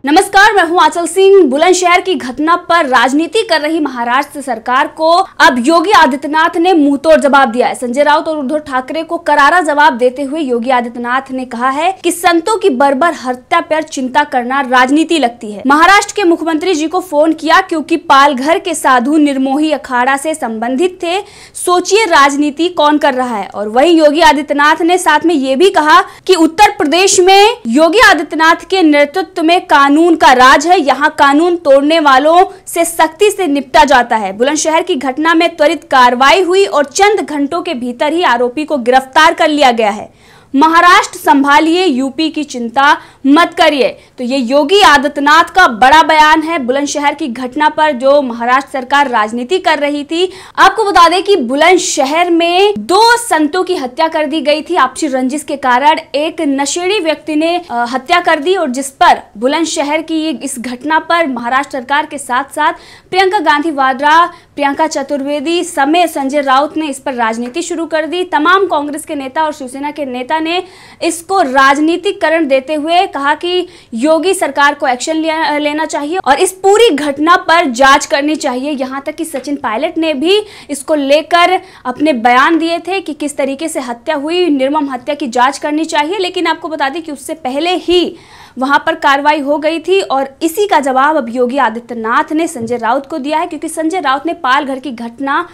नमस्कार, मैं हूं आंचल सिंह। बुलंदशहर की घटना पर राजनीति कर रही महाराष्ट्र सरकार को अब योगी आदित्यनाथ ने मुंहतोड़ जवाब दिया है। संजय राउत और उद्धव ठाकरे को करारा जवाब देते हुए योगी आदित्यनाथ ने कहा है कि संतों की बर्बर हत्या पर चिंता करना राजनीति लगती है। महाराष्ट्र के मुख्यमंत्री जी को फोन किया क्योंकि पालघर के साधु निर्मोही अखाड़ा से संबंधित थे। सोचिए राजनीति कौन कर रहा है। और वहीं योगी आदित्यनाथ ने साथ में ये भी कहा कि उत्तर प्रदेश में योगी आदित्यनाथ के नेतृत्व में कानून का राज है। यहाँ कानून तोड़ने वालों से सख्ती से निपटा जाता है। बुलंदशहर की घटना में त्वरित कार्रवाई हुई और चंद घंटों के भीतर ही आरोपी को गिरफ्तार कर लिया गया है। महाराष्ट्र संभालिए, यूपी की चिंता मत करिए। तो ये योगी आदित्यनाथ का बड़ा बयान है बुलंदशहर की घटना पर जो महाराष्ट्र सरकार राजनीति कर रही थी। आपको बता दें कि बुलंदशहर में 2 संतों की हत्या कर दी गई थी। आपसी रंजिश के कारण एक नशेड़ी व्यक्ति ने हत्या कर दी और जिस पर बुलंदशहर की इस घटना पर महाराष्ट्र सरकार के साथ साथ प्रियंका गांधी वाड्रा, प्रियंका चतुर्वेदी समेत संजय राउत ने इस पर राजनीति शुरू कर दी। तमाम कांग्रेस के नेता और शिवसेना के नेता ने इसको राजनीतिकरण देते हुए कहा कि योगी सरकार को एक्शन लेना चाहिए और इस पूरी घटना पर जांच करनी चाहिए। यहां तक कि सचिन पायलट ने भी इसको लेकर अपने बयान दिए थे कि किस तरीके से हत्या हुई, निर्मम हत्या की जांच करनी चाहिए। लेकिन आपको बता दें कि उससे पहले ही वहां पर कार्रवाई हो गई थी और इसी का जवाब अब योगी आदित्यनाथ ने संजय राउत को दिया है, क्योंकि संजय राउत ने पालघर की घटना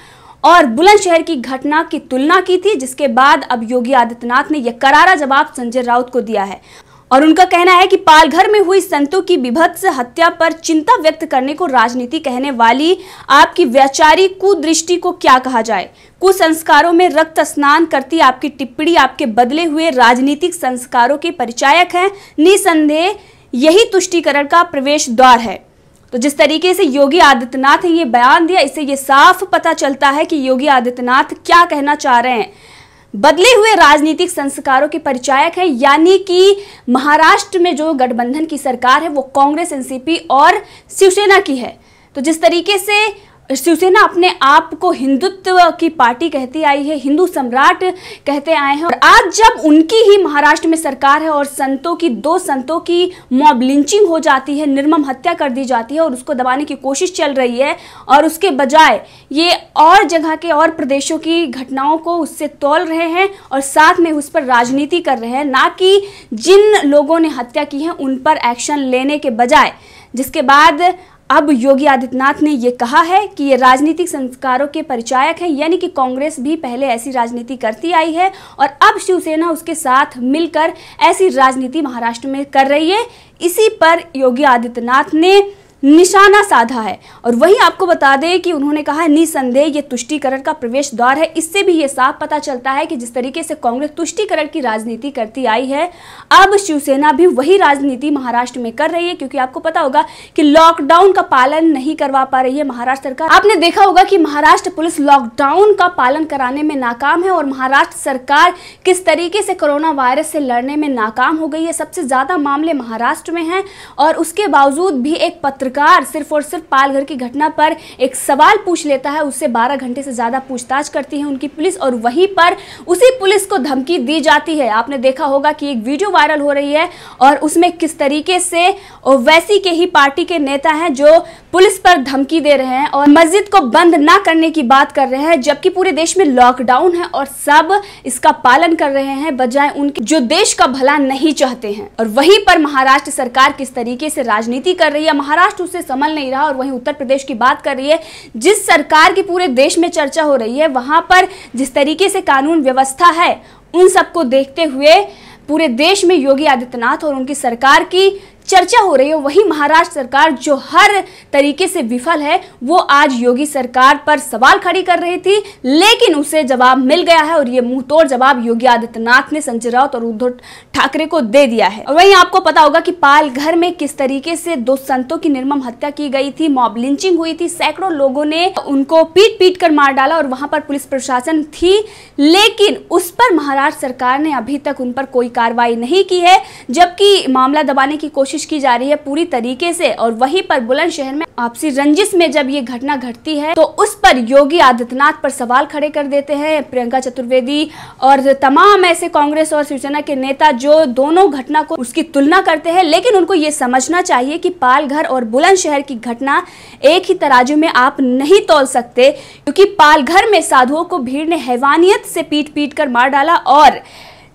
और बुलंदशहर की घटना की तुलना की थी, जिसके बाद अब योगी आदित्यनाथ ने यह करारा जवाब संजय राउत को दिया है। और उनका कहना है कि पालघर में हुई संतों की विभत्स हत्या पर चिंता व्यक्त करने को राजनीति कहने वाली आपकी वैचारिक कुदृष्टि को क्या कहा जाए। कुसंस्कारों में रक्त स्नान करती आपकी टिप्पणी आपके बदले हुए राजनीतिक संस्कारों के परिचायक है। निसंदेह यही तुष्टीकरण का प्रवेश द्वार है। तो जिस तरीके से योगी आदित्यनाथ ने ये बयान दिया, इससे ये साफ पता चलता है कि योगी आदित्यनाथ क्या कहना चाह रहे हैं। बदले हुए राजनीतिक संस्कारों के परिचायक है, यानी कि महाराष्ट्र में जो गठबंधन की सरकार है वो कांग्रेस, एनसीपी और शिवसेना की है। तो जिस तरीके से शिवसेना अपने आप को हिंदुत्व की पार्टी कहती आई है, हिंदू सम्राट कहते आए हैं, और आज जब उनकी ही महाराष्ट्र में सरकार है और दो संतों की मॉब लिंचिंग हो जाती है, निर्मम हत्या कर दी जाती है और उसको दबाने की कोशिश चल रही है, और उसके बजाय ये और जगह के और प्रदेशों की घटनाओं को उससे तौल रहे हैं और साथ में उस पर राजनीति कर रहे हैं, ना कि जिन लोगों ने हत्या की है उन पर एक्शन लेने के बजाय। जिसके बाद अब योगी आदित्यनाथ ने ये कहा है कि ये राजनीतिक संस्कारों के परिचायक हैं, यानी कि कांग्रेस भी पहले ऐसी राजनीति करती आई है और अब शिवसेना उसके साथ मिलकर ऐसी राजनीति महाराष्ट्र में कर रही है। इसी पर योगी आदित्यनाथ ने निशाना साधा है। और वहीं आपको बता दें कि उन्होंने कहा निसंदेह ये तुष्टीकरण का प्रवेश द्वार है। इससे भी ये साफ पता चलता है कि जिस तरीके से कांग्रेस तुष्टीकरण की राजनीति करती आई है, अब शिवसेना भी वही राजनीति महाराष्ट्र में कर रही है, क्योंकि आपको पता होगा कि लॉकडाउन का पालन नहीं करवा पा रही है महाराष्ट्र सरकार। आपने देखा होगा कि महाराष्ट्र पुलिस लॉकडाउन का पालन कराने में नाकाम है और महाराष्ट्र सरकार किस तरीके से कोरोना वायरस से लड़ने में नाकाम हो गई है। सबसे ज्यादा मामले महाराष्ट्र में हैं और उसके बावजूद भी एक पत्रकार सिर्फ और सिर्फ पालघर की घटना पर एक सवाल पूछ लेता है, उससे 12 घंटे से ज्यादा पूछताछ करती है उनकी पुलिस और वहीं पर उसी पुलिस को धमकी दी जाती है। आपने देखा होगा कि एक वीडियो वायरल हो रही है और उसमें किस तरीके से वैसी के ही पार्टी के नेता हैं जो पुलिस पर धमकी दे रहे हैं और मस्जिद को बंद ना करने की बात कर रहे हैं, जबकि पूरे देश में लॉकडाउन है और सब इसका पालन कर रहे हैं, बजाय उनके जो देश का भला नहीं चाहते हैं। और वहीं पर महाराष्ट्र सरकार किस तरीके से राजनीति कर रही है, महाराष्ट्र उससे संभल नहीं रहा। और वहीं उत्तर प्रदेश की बात कर रही है, जिस सरकार की पूरे देश में चर्चा हो रही है, वहां पर जिस तरीके से कानून व्यवस्था है, उन सबको देखते हुए पूरे देश में योगी आदित्यनाथ और उनकी सरकार की चर्चा हो रही है। वही महाराष्ट्र सरकार जो हर तरीके से विफल है, वो आज योगी सरकार पर सवाल खड़ी कर रही थी, लेकिन उसे जवाब मिल गया है और ये मुंहतोड़ जवाब योगी आदित्यनाथ ने संजय राउत और उद्धव ठाकरे को दे दिया है। और वहीं आपको पता होगा कि पालघर में किस तरीके से 2 संतों की निर्मम हत्या की गई थी, मॉब लिंचिंग हुई थी, सैकड़ों लोगों ने उनको पीट पीट कर मार डाला और वहां पर पुलिस प्रशासन थी, लेकिन उस पर महाराष्ट्र सरकार ने अभी तक उन पर कोई कार्रवाई नहीं की है, जबकि मामला दबाने की कोशिश कोशिश की जा रही है पूरी तरीके से। और वहीं पर बुलंदशहर में आपसी रंजिश में जब ये घटना घटती है तो उस पर योगी आदित्यनाथ पर सवाल खड़े कर देते हैं प्रियंका चतुर्वेदी और तमाम ऐसे कांग्रेस और शिवसेना के नेता जो दोनों घटना को उसकी तुलना करते हैं। लेकिन उनको ये समझना चाहिए कि पालघर और बुलंदशहर की घटना एक ही तराजू में आप नहीं तौल सकते, क्योंकि पालघर में साधुओं को भीड़ ने हैवानियत से पीट पीट कर मार डाला और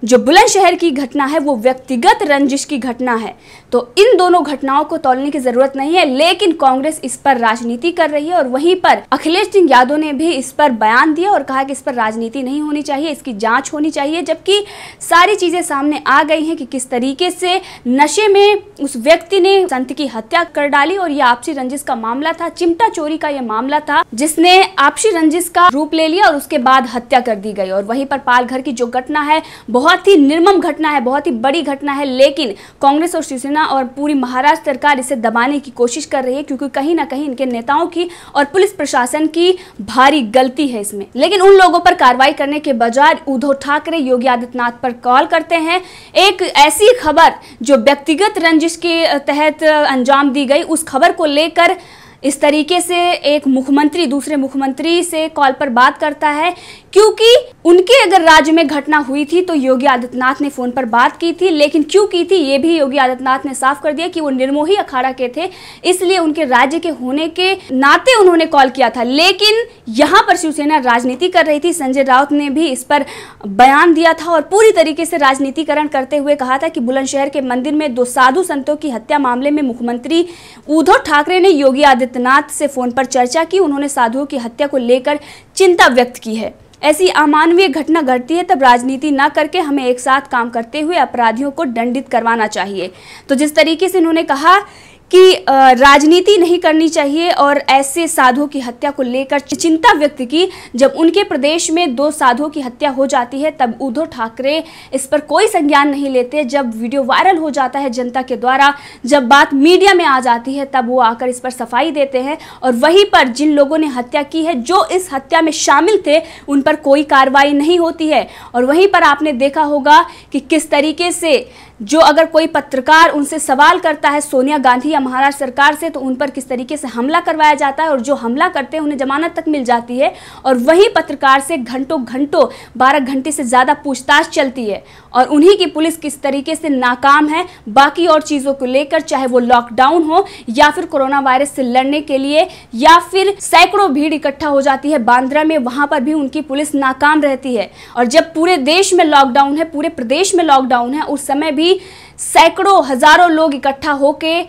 जो बुलंदशहर की घटना है वो व्यक्तिगत रंजिश की घटना है। तो इन दोनों घटनाओं को तौलने की जरूरत नहीं है, लेकिन कांग्रेस इस पर राजनीति कर रही है। और वहीं पर अखिलेश सिंह यादव ने भी इस पर बयान दिया और कहा कि इस पर राजनीति नहीं होनी चाहिए, इसकी जांच होनी चाहिए। जबकि सारी चीजें सामने आ गई हैं कि किस तरीके से नशे में उस व्यक्ति ने संत की हत्या कर डाली और यह आपसी रंजिश का मामला था, चिमटा चोरी का यह मामला था जिसने आपसी रंजिश का रूप ले लिया और उसके बाद हत्या कर दी गई। और वहीं पर पालघर की जो घटना है बहुत ही निर्मम घटना है, बहुत ही बड़ी घटना है, लेकिन कांग्रेस और शिवसेना और पूरी महाराष्ट्र सरकार इसे दबाने की कोशिश कर रही है, क्योंकि कहीं ना कहीं इनके नेताओं की और पुलिस प्रशासन की भारी गलती है इसमें। लेकिन उन लोगों पर कार्रवाई करने के बजाय उद्धव ठाकरे योगी आदित्यनाथ पर कॉल करते हैं। एक ऐसी खबर जो व्यक्तिगत रंजिश के तहत अंजाम दी गई, उस खबर को लेकर इस तरीके से एक मुख्यमंत्री दूसरे मुख्यमंत्री से कॉल पर बात करता है, क्योंकि उनके अगर राज्य में घटना हुई थी तो योगी आदित्यनाथ ने फोन पर बात की थी। लेकिन क्यों की थी ये भी योगी आदित्यनाथ ने साफ कर दिया कि वो निर्मोही अखाड़ा के थे, इसलिए उनके राज्य के होने के नाते उन्होंने कॉल किया था। लेकिन यहाँ पर शिवसेना राजनीति कर रही थी। संजय राउत ने भी इस पर बयान दिया था और पूरी तरीके से राजनीतिकरण करते हुए कहा था कि बुलंदशहर के मंदिर में 2 साधु संतों की हत्या मामले में मुख्यमंत्री उद्धव ठाकरे ने योगी आदित्यनाथ से फोन पर चर्चा की। उन्होंने साधुओं की हत्या को लेकर चिंता व्यक्त की है। ऐसी अमानवीय घटना घटती है तब राजनीति ना करके हमें एक साथ काम करते हुए अपराधियों को दंडित करवाना चाहिए। तो जिस तरीके से उन्होंने कहा कि राजनीति नहीं करनी चाहिए और ऐसे साधुओं की हत्या को लेकर चिंता व्यक्त की, जब उनके प्रदेश में 2 साधुओं की हत्या हो जाती है तब उद्धव ठाकरे इस पर कोई संज्ञान नहीं लेते। जब वीडियो वायरल हो जाता है जनता के द्वारा, जब बात मीडिया में आ जाती है, तब वो आकर इस पर सफाई देते हैं। और वहीं पर जिन लोगों ने हत्या की है, जो इस हत्या में शामिल थे, उन पर कोई कार्रवाई नहीं होती है। और वहीं पर आपने देखा होगा कि किस तरीके से जो अगर कोई पत्रकार उनसे सवाल करता है सोनिया गांधी या महाराष्ट्र सरकार से, तो उन पर किस तरीके से हमला करवाया जाता है और जो हमला करते हैं उन्हें जमानत तक मिल जाती है। और वही पत्रकार से घंटों 12 घंटे से ज्यादा पूछताछ चलती है और उन्हीं की पुलिस किस तरीके से नाकाम है बाकी और चीजों को लेकर, चाहे वो लॉकडाउन हो या फिर कोरोना वायरस से लड़ने के लिए, या फिर सैकड़ों भीड़ इकट्ठा हो जाती है बांद्रा में, वहां पर भी उनकी पुलिस नाकाम रहती है। और जब पूरे देश में लॉकडाउन है, पूरे प्रदेश में लॉकडाउन है, उस समय भी सैकड़ों हजारों लोग इकट्ठा होके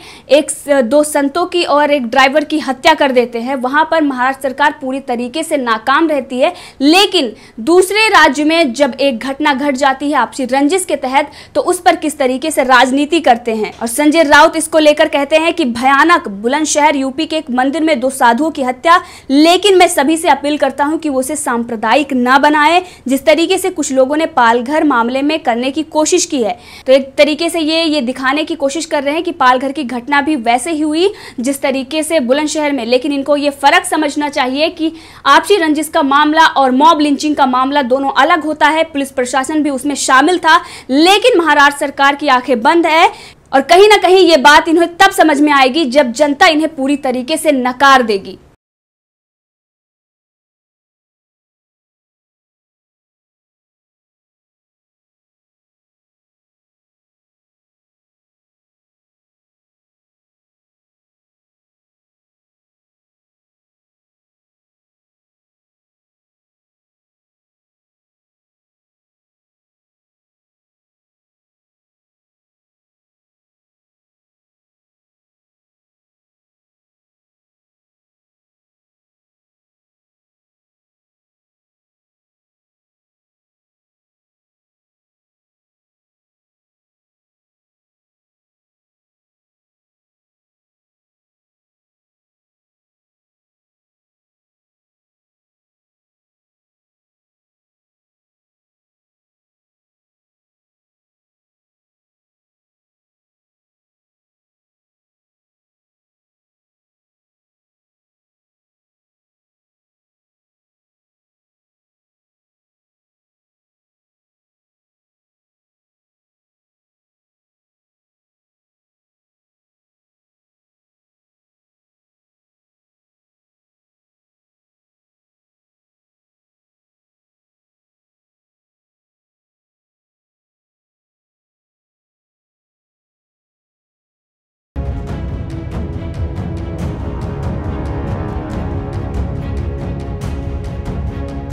2 संतों की और एक ड्राइवर की हत्या कर देते हैं। वहां पर महाराष्ट्र सरकार पूरी तरीके से नाकाम रहती है। लेकिन दूसरे राज्य में जब एक घटना घट जाती है आपसी रंजिश के तहत, तो उस पर किस तरीके से राजनीति करते हैं। और संजय राउत इसको लेकर कहते हैं कि भयानक बुलंदशहर यूपी के एक मंदिर में 2 साधुओं की हत्या, लेकिन मैं सभी से अपील करता हूं कि वो उसे सांप्रदायिक ना बनाए, जिस तरीके से कुछ लोगों ने पालघर मामले में करने की कोशिश की है। तो एक तरीके से ये दिखाने की कोशिश कर रहे हैं कि पालघर की घटना भी वैसे ही हुई जिस तरीके से बुलंदशहर में। लेकिन इनको ये फर्क समझना चाहिए कि आपसी रंजिश का मामला और मॉब लिंचिंग का मामला दोनों अलग होता है। पुलिस प्रशासन भी उसमें शामिल था, लेकिन महाराष्ट्र सरकार की आंखें बंद है। और कहीं ना कहीं ये बात इन्हें तब समझ में आएगी जब जनता इन्हें पूरी तरीके से नकार देगी।